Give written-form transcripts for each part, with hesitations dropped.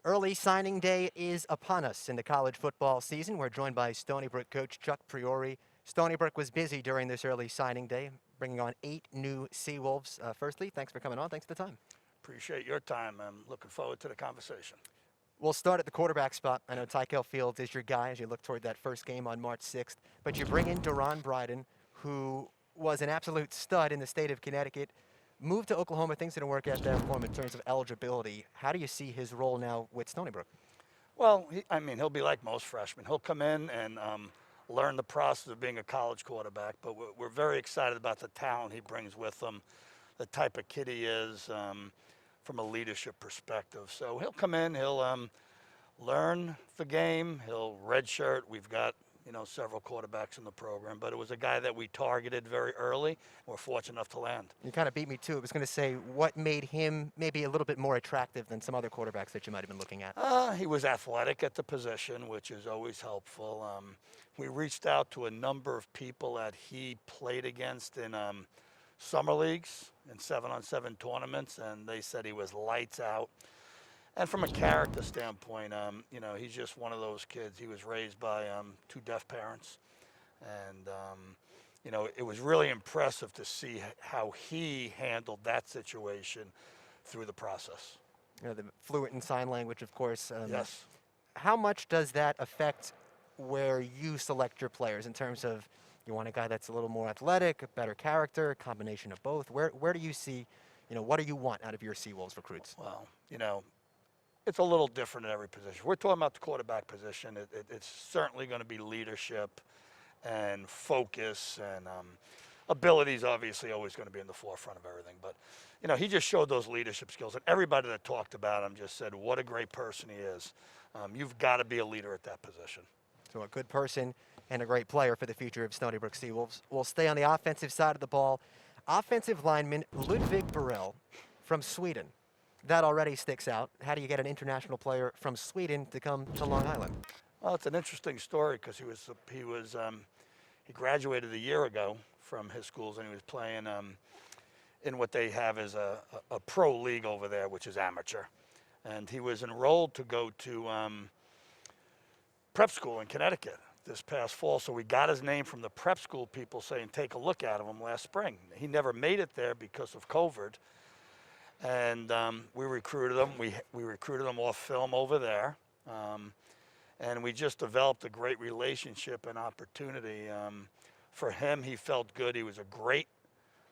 Early signing day is upon us in the college football season. We're joined by Stony Brook coach Chuck Priore. Stony Brook was busy during this early signing day, bringing on 8 new Seawolves. Firstly, thanks for coming on. Thanks for the time. Appreciate your time. I'm looking forward to the conversation. We'll start at the quarterback spot. I know Tykel Fields is your guy as you look toward that first game on March 6th. But you bring in Deron Bryden, who was an absolute stud in the state of Connecticut. Moved to Oklahoma, things didn't work out there for him in terms of eligibility. How do you see his role now with Stony Brook? Well, he'll be like most freshmen. He'll come in and learn the process of being a college quarterback, but we're very excited about the talent he brings with him, the type of kid he is from a leadership perspective. So he'll come in, he'll learn the game, he'll redshirt. We've got several quarterbacks in the program, but it was a guy that we targeted very early, and we're fortunate enough to land. You kind of beat me, too. I was going to say, what made him maybe a little bit more attractive than some other quarterbacks that you might have been looking at? He was athletic at the position, which is always helpful. We reached out to a number of people that he played against in summer leagues and 7-on-7 tournaments, and they said he was lights out. And from a character standpoint, he's just one of those kids. He was raised by 2 deaf parents. And, it was really impressive to see how he handled that situation through the process. The fluent in sign language, of course. Yes. How much does that affect where you select your players in terms of you want a guy that's a little more athletic, a better character, a combination of both? Where do you see, what do you want out of your Seawolves recruits? Well, it's a little different at every position. We're talking about the quarterback position. It's certainly going to be leadership and focus, and ability is obviously always going to be in the forefront of everything. But, he just showed those leadership skills. And everybody that talked about him just said what a great person he is. You've got to be a leader at that position. So a good person and a great player for the future of Stony Brook Seawolves. We'll stay on the offensive side of the ball. Offensive lineman Ludwig Verrill from Sweden. That already sticks out. How do you get an international player from Sweden to come to Long Island? Well, it's an interesting story because he graduated a year ago from his schools, and he was playing in what they have as a pro league over there, which is amateur. And he was enrolled to go to prep school in Connecticut this past fall. So we got his name from the prep school people saying, take a look at him last spring. He never made it there because of COVID. And we recruited him. We recruited him off film over there. And we just developed a great relationship and opportunity. For him, he felt good. He was a great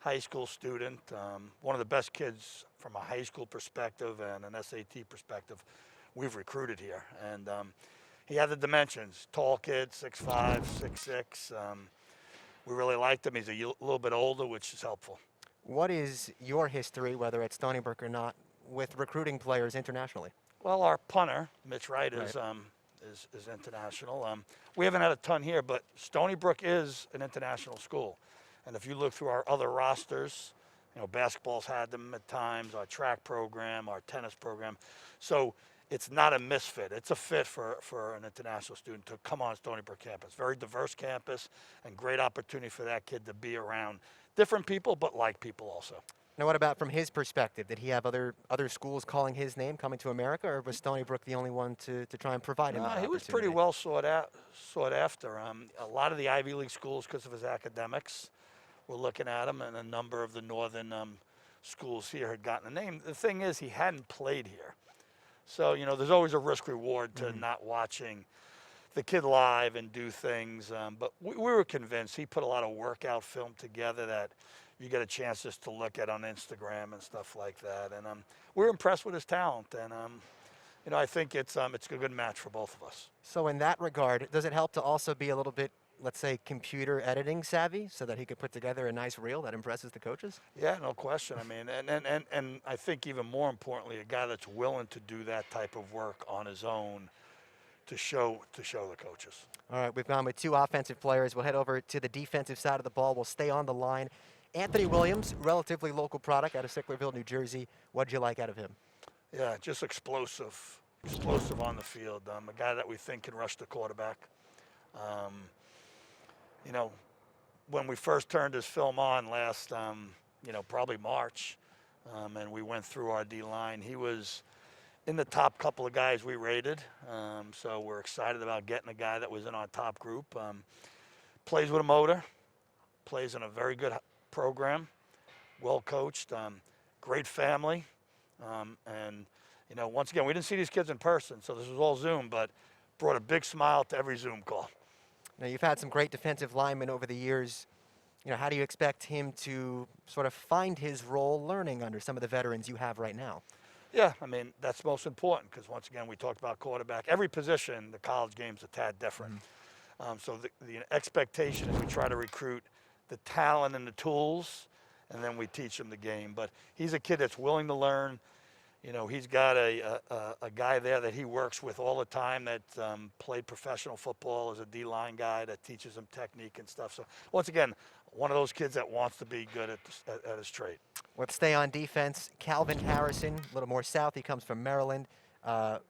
high school student, one of the best kids from a high school perspective and an SAT perspective we've recruited here. And he had the dimensions, tall kid, 6'5", 6'6". We really liked him. He's a little bit older, which is helpful. What is your history, whether at Stony Brook or not, with recruiting players internationally? Well, our punter, Mitch Wright, is international. We haven't had a ton here, but Stony Brook is an international school. And if you look through our other rosters, basketball's had them at times, our track program, our tennis program. So it's not a misfit. It's a fit for an international student to come on Stony Brook campus. Very diverse campus and great opportunity for that kid to be around different people, but like people also. Now, what about from his perspective? Did he have other schools calling his name coming to America, or was Stony Brook the only one to try and provide him that He was pretty well sought after. A lot of the Ivy League schools, because of his academics, were looking at him, and a number of the northern schools here had gotten a name. The thing is, he hadn't played here. So, there's always a risk-reward to not watching the kid live and do things. But we were convinced. He put a lot of workout film together that you get a chance just to look at on Instagram and stuff like that. And we're impressed with his talent. And, I think it's a good match for both of us. So in that regard, does it help to also be a little bit, let's say, computer editing savvy so that he could put together a nice reel that impresses the coaches? Yeah, no question. And I think even more importantly, a guy that's willing to do that type of work on his own to show the coaches. All right, we've gone with 2 offensive players. We'll head over to the defensive side of the ball. We'll stay on the line. Anthony Williams, relatively local product out of Sicklerville, New Jersey. What did you like out of him? Yeah, just explosive on the field. A guy that we think can rush the quarterback. When we first turned his film on last, probably March, and we went through our D-line, he was in the top couple of guys we rated. So we're excited about getting a guy that was in our top group. Plays with a motor, plays in a very good program, well coached, great family. And, you know, once again, we didn't see these kids in person, so this was all Zoom, but brought a big smile to every Zoom call. Now, you've had some great defensive linemen over the years. You know, how do you expect him to sort of find his role learning under some of the veterans you have right now? Yeah, I mean, that's most important because, once again, we talked about quarterback. Every position, the college game's a tad different. So the expectation is we try to recruit the talent and the tools, and then we teach him the game. But he's a kid that's willing to learn. You know, he's got a guy there that he works with all the time that played professional football as a D-line guy that teaches him technique and stuff. So, once again, one of those kids that wants to be good at his trade. Let's stay on defense. Calvin Harrison, a little more south. He comes from Maryland,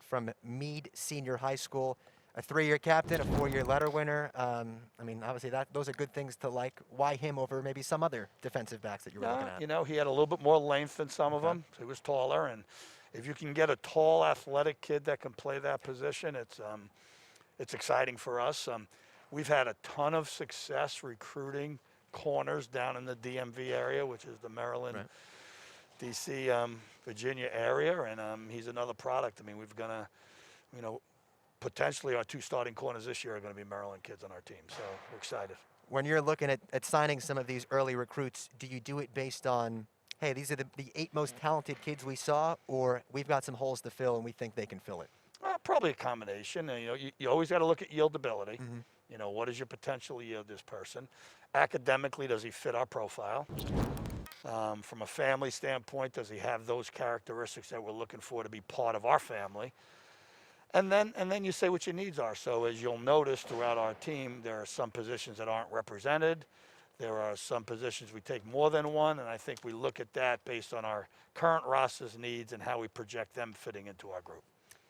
from Meade Senior High School. A 3-year captain, a 4-year letter winner. I mean, obviously, those are good things to like. Why him over maybe some other defensive backs that you were looking at? You know, he had a little bit more length than some of them. So he was taller, and if you can get a tall, athletic kid that can play that position, it's exciting for us. We've had a ton of success recruiting corners down in the DMV area, which is the Maryland, D.C., Virginia area, and he's another product. I mean, we've gonna, you know, potentially our 2 starting corners this year are going to be Maryland kids on our team, so we're excited. When you're looking at signing some of these early recruits, do you do it based on, hey, these are the 8 most talented kids we saw, or we've got some holes to fill and we think they can fill it? Probably a combination. And, you know, you always got to look at yieldability. You know, what is your potential yield this person? Academically, does he fit our profile? From a family standpoint, does he have those characteristics that we're looking for to be part of our family? And then you say what your needs are. So as you'll notice throughout our team, there are some positions that aren't represented. There are some positions we take more than one, and I think we look at that based on our current roster's needs and how we project them fitting into our group.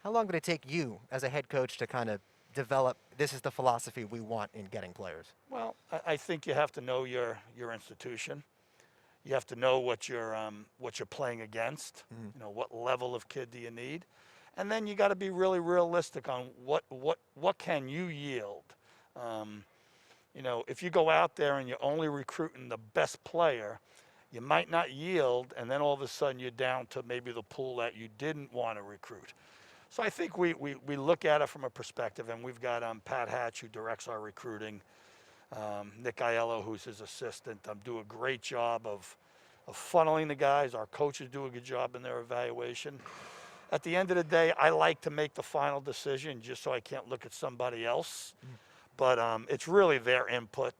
How long did it take you as a head coach to kind of develop, this is the philosophy we want in getting players? Well, I think you have to know your institution. You have to know what you're playing against. You know, what level of kid do you need? And then you got to be really realistic on what can you yield. You know, if you go out there and you're only recruiting the best player, you might not yield, and then all of a sudden you're down to maybe the pool that you didn't want to recruit. So I think we look at it from a perspective, and we've got Pat Hatch, who directs our recruiting, Nick Aiello, who's his assistant, do a great job of funneling the guys. Our coaches do a good job in their evaluation. At the end of the day, I like to make the final decision just so I can't look at somebody else. But it's really their input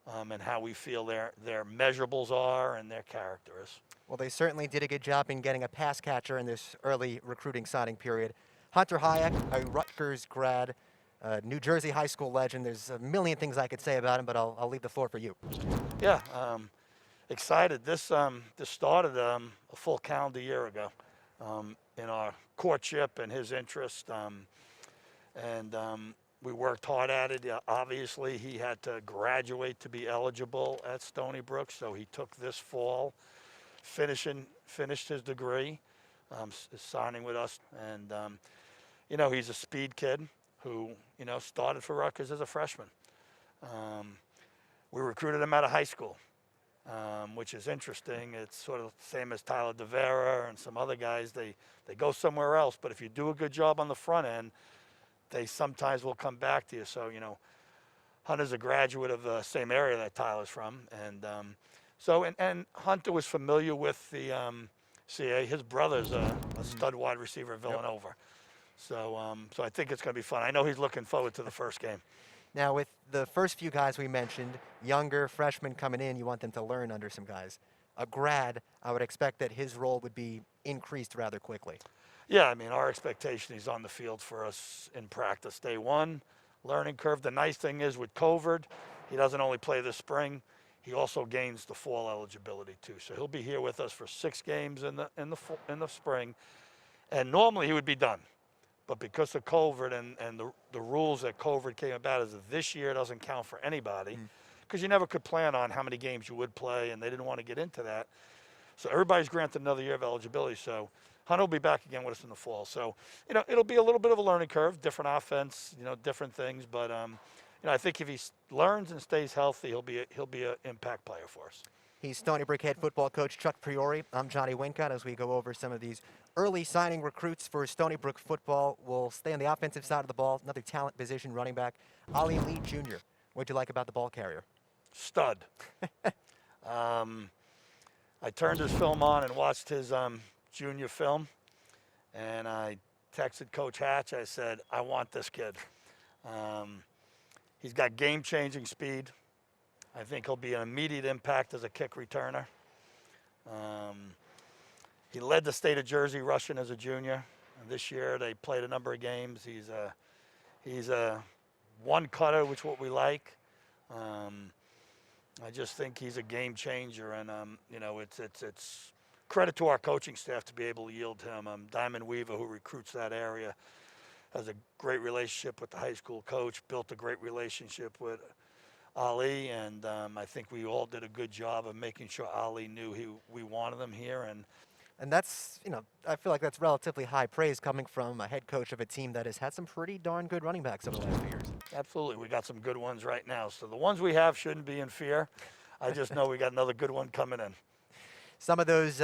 and how we feel their measurables are and their character is. Well, they certainly did a good job in getting a pass catcher in this early recruiting signing period. Hunter Hayek, a Rutgers grad, New Jersey high school legend. There's a million things I could say about him, but I'll leave the floor for you. Yeah, excited. This started a full calendar year ago. In our courtship and his interest, and we worked hard at it. Obviously, he had to graduate to be eligible at Stony Brook, so he took this fall, finished his degree, signing with us, and you know, he's a speed kid who, you know, started for Rutgers as a freshman. We recruited him out of high school. Which is interesting. It's sort of the same as Tyler DeVera and some other guys. They go somewhere else, but if you do a good job on the front end, they sometimes will come back to you. So, you know, Hunter's a graduate of the same area that Tyler's from. And Hunter was familiar with the CA. His brother's a stud wide receiver at Villanova. So I think it's going to be fun. I know he's looking forward to the first game. Now, with the first few guys we mentioned, younger freshmen coming in, you want them to learn under some guys. A grad, I would expect that his role would be increased rather quickly. Yeah, I mean, our expectation, he's on the field for us in practice day one, learning curve. The nice thing is with COVID, he doesn't only play this spring, he also gains the fall eligibility too. So he'll be here with us for 6 games in the spring, and normally he would be done. But because of COVID and the rules that COVID came about is that this year doesn't count for anybody, because you never could plan on how many games you would play, and they didn't want to get into that. So everybody's granted another year of eligibility. So Hunter will be back again with us in the fall. So, it'll be a little bit of a learning curve, different offense, different things. But, I think if he learns and stays healthy, he'll be an impact player for us. He's Stony Brook head football coach Chuck Priore. I'm Johnny Wincott. As we go over some of these early signing recruits for Stony Brook football, we'll stay on the offensive side of the ball. Another talent position, running back, Ali Lee Jr. What'd you like about the ball carrier? Stud. I turned his film on and watched his junior film, and I texted Coach Hatch. I said, I want this kid. He's got game-changing speed. I think he'll be an immediate impact as a kick returner. He led the state of Jersey rushing as a junior. And this year they played a number of games. He's a one cutter, which is what we like. I just think he's a game changer, and it's credit to our coaching staff to be able to yield him. Diamond Weaver, who recruits that area, has a great relationship with the high school coach, built a great relationship with Ali, and I think we all did a good job of making sure Ali knew we wanted him here. And that's, I feel like that's relatively high praise coming from a head coach of a team that has had some pretty darn good running backs over the last few years. Absolutely. We got some good ones right now. So the ones we have shouldn't be in fear. I just know we got another good one coming in. Some of those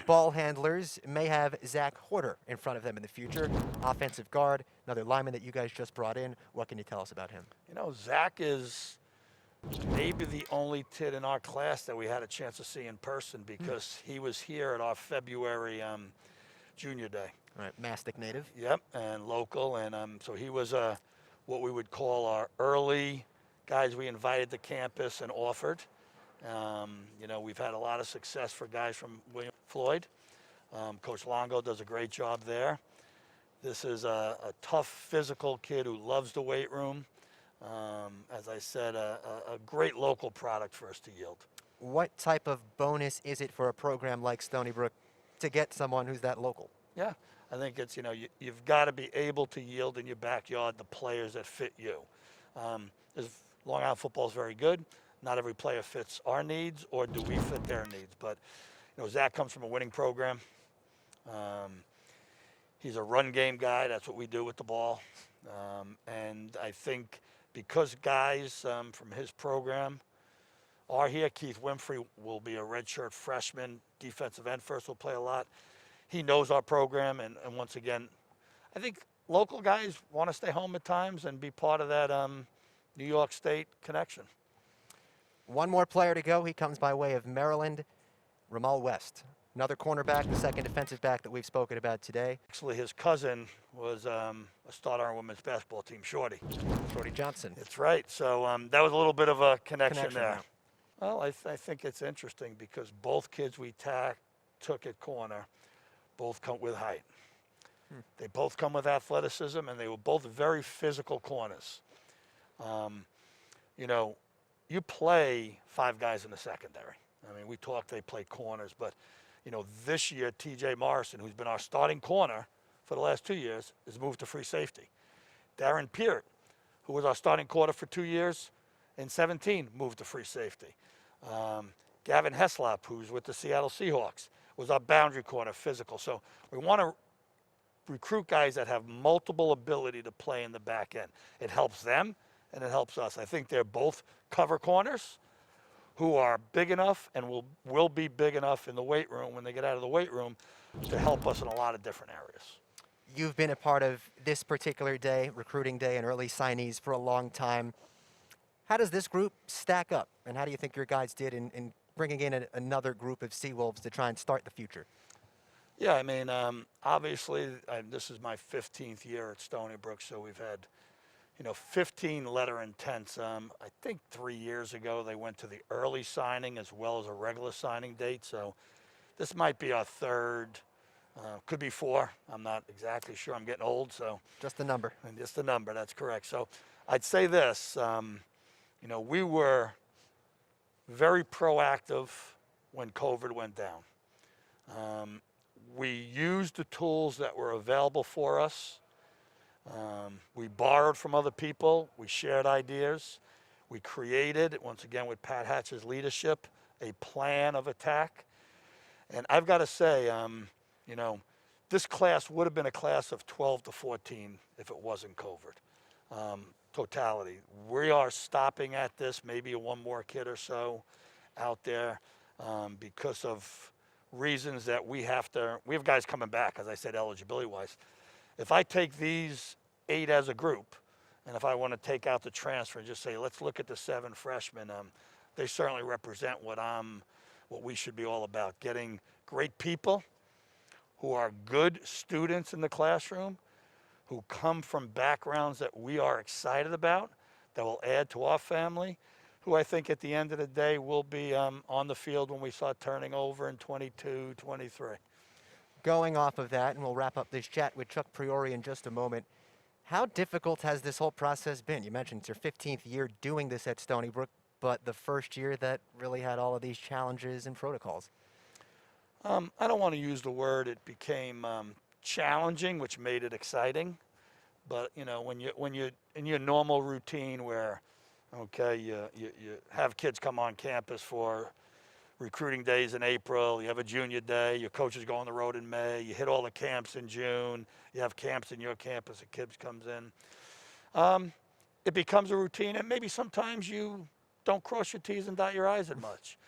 ball handlers may have Zach Horter in front of them in the future. Offensive guard, another lineman that you guys just brought in. What can you tell us about him? Zach is maybe the only kid in our class that we had a chance to see in person because he was here at our February junior day. All right, Mastic native. Yep, and local. And so he was what we would call our early guys we invited to campus and offered. We've had a lot of success for guys from William Floyd. Coach Longo does a great job there. This is a tough physical kid who loves the weight room. As I said, a great local product for us to yield. What type of bonus is it for a program like Stony Brook to get someone who's that local? Yeah, I think it's, you've got to be able to yield in your backyard the players that fit you. Long Island football is very good. Not every player fits our needs, or do we fit their needs. But, Zach comes from a winning program. He's a run game guy. That's what we do with the ball. And I think because guys from his program are here, Keith Winfrey will be a redshirt freshman, defensive end first, will play a lot. He knows our program, and once again, I think local guys want to stay home at times and be part of that New York State connection. One more player to go. He comes by way of Maryland, Ramal West. Another cornerback, the second defensive back that we've spoken about today. Actually, his cousin was a starter on our women's basketball team, Shorty Johnson. That's right. So that was a little bit of a connection there. Now. Well, I think it's interesting because both kids we took at corner both come with height. They both come with athleticism, and they were both very physical corners. You play five guys in the secondary. I mean, we talked they play corners, but, this year, T.J. Morrison, who's been our starting corner for the last 2 years, has moved to free safety. Darren Peart, who was our starting corner for 2 years, in 17, moved to free safety. Gavin Heslop, who's with the Seattle Seahawks, was our boundary corner, physical. So we want to recruit guys that have multiple ability to play in the back end. It helps them, and it helps us. I think they're both cover corners who are big enough and will be big enough in the weight room when they get out of the weight room to help us in a lot of different areas. You've been a part of this particular day, recruiting day and early signees, for a long time. How does this group stack up, and how do you think your guys did in bringing in another group of Seawolves to try and start the future? Yeah, I mean, obviously, this is my 15th year at Stony Brook, so we've had 15 letter intents. I think 3 years ago they went to the early signing as well as a regular signing date. So this might be our third, could be 4. I'm not exactly sure. I'm getting old, so. Just the number. And just the number, that's correct. So I'd say this, we were very proactive when COVID went down. We used the tools that were available for us. We borrowed from other people. We shared ideas. We created, once again with Pat Hatch's leadership, a plan of attack. And I've got to say, this class would have been a class of 12 to 14 if it wasn't COVID. Totality. We are stopping at this, maybe one more kid or so out there because of reasons that we have guys coming back, as I said, eligibility-wise. If I take these 8 as a group, and if I want to take out the transfer and just say, let's look at the 7 freshmen, they certainly represent what we should be all about. Getting great people who are good students in the classroom, who come from backgrounds that we are excited about, that will add to our family, who I think at the end of the day will be on the field when we start turning over in 22, 23. Going off of that, and we'll wrap up this chat with Chuck Priore in just a moment, how difficult has this whole process been? You mentioned it's your 15th year doing this at Stony Brook, but the first year that really had all of these challenges and protocols. I don't want to use the word it became challenging, which made it exciting. But when you're in your normal routine where, okay, you have kids come on campus for recruiting days in April, you have a junior day, your coaches go on the road in May, you hit all the camps in June, you have camps in your campus, a kid comes in. It becomes a routine, and maybe sometimes you don't cross your T's and dot your I's as much.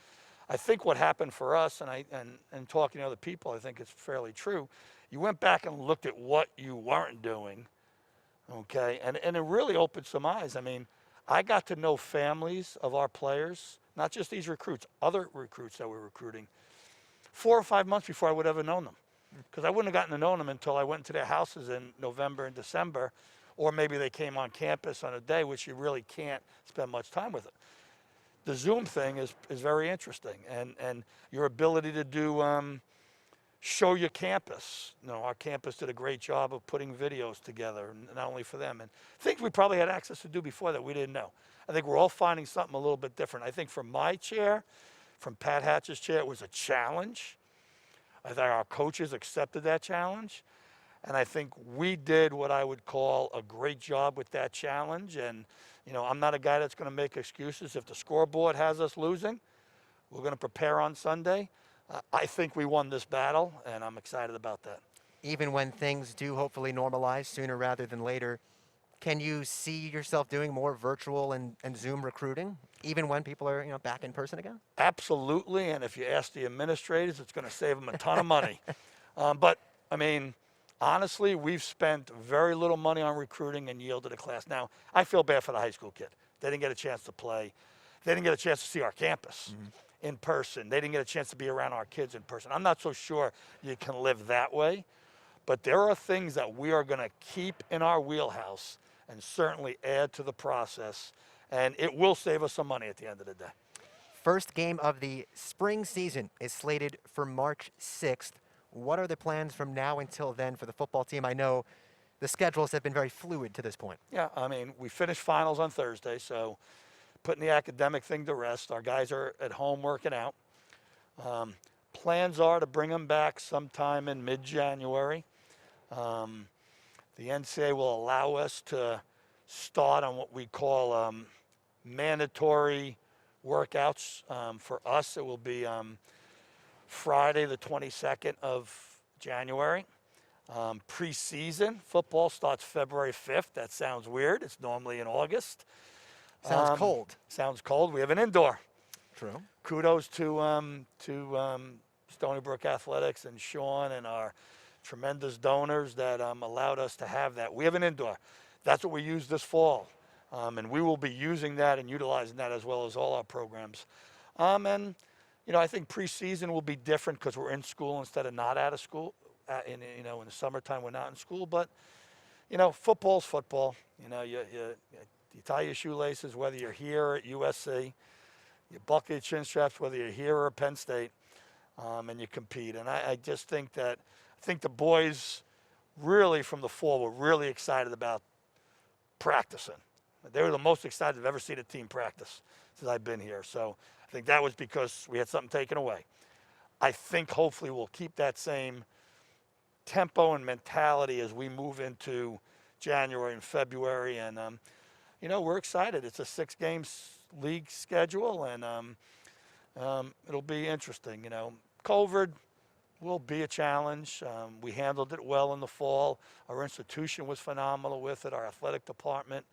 I think what happened for us, and talking to other people, I think it's fairly true. You went back and looked at what you weren't doing, okay, and it really opened some eyes. I mean, I got to know families of our players, not just these recruits, other recruits that we're recruiting, 4 or 5 months before I would have ever known them. Because I wouldn't have gotten to know them until I went into their houses in November and December, or maybe they came on campus on a day, which you really can't spend much time with it. The Zoom thing is very interesting, and your ability to do show your campus. Our campus did a great job of putting videos together, not only for them, and things we probably had access to do before that we didn't know. I think we're all finding something a little bit different. I think from my chair, from Pat Hatch's chair, it was a challenge. I think our coaches accepted that challenge, and I think we did what I would call a great job with that challenge. And I'm not a guy that's going to make excuses. If the scoreboard has us losing, we're going to prepare on Sunday. I think we won this battle, and I'm excited about that. Even when things do hopefully normalize sooner rather than later, can you see yourself doing more virtual and Zoom recruiting, even when people are back in person again? Absolutely, and if you ask the administrators, it's going to save them a ton of money. But, I mean, honestly, we've spent very little money on recruiting and yielded a class. Now, I feel bad for the high school kid. They didn't get a chance to play. They didn't get a chance to see our campus in person. They didn't get a chance to be around our kids in person. I'm not so sure you can live that way. But there are things that we are going to keep in our wheelhouse and certainly add to the process. And it will save us some money at the end of the day. First game of the spring season is slated for March 6th. What are the plans from now until then for the football team? I know the schedules have been very fluid to this point. Yeah, I mean, we finished finals on Thursday, so putting the academic thing to rest. Our guys are at home working out. Plans are to bring them back sometime in mid-January. The NCAA will allow us to start on what we call mandatory workouts. For us, it will be Friday, the 22nd of January. Preseason football starts February 5th. That sounds weird. It's normally in August. Sounds cold. Sounds cold. We have an indoor. True. Kudos to Stony Brook Athletics and Sean and our tremendous donors that allowed us to have that. We have an indoor. That's what we use this fall. And we will be using that and utilizing that as well as all our programs. And I think preseason will be different because we're in school instead of not out of school. In the summertime, we're not in school. But, football's football. You tie your shoelaces, whether you're here at USC. You buckle your chin straps, whether you're here or at Penn State. And you compete. And I just think the boys really from the fall were really excited about practicing. They were the most excited I've ever seen a team practice since I've been here. So I think that was because we had something taken away. I think hopefully we'll keep that same tempo and mentality as we move into January and February. And, we're excited. It's a 6-game league schedule, and it'll be interesting. COVID, will be a challenge. We handled it well in the fall. Our institution was phenomenal with it. Our athletic department,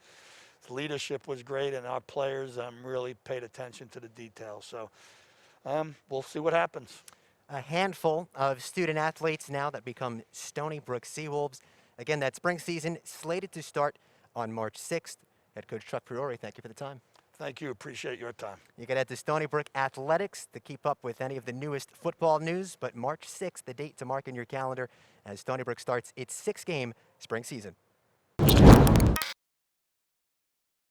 leadership was great, and our players really paid attention to the details. So we'll see what happens. A handful of student athletes now that become Stony Brook Seawolves. Again, that spring season slated to start on March 6th. Head coach Chuck Priore, thank you for the time. Thank you. Appreciate your time. You can head to Stony Brook Athletics to keep up with any of the newest football news, but March 6th, the date to mark in your calendar as Stony Brook starts its 6-game spring season.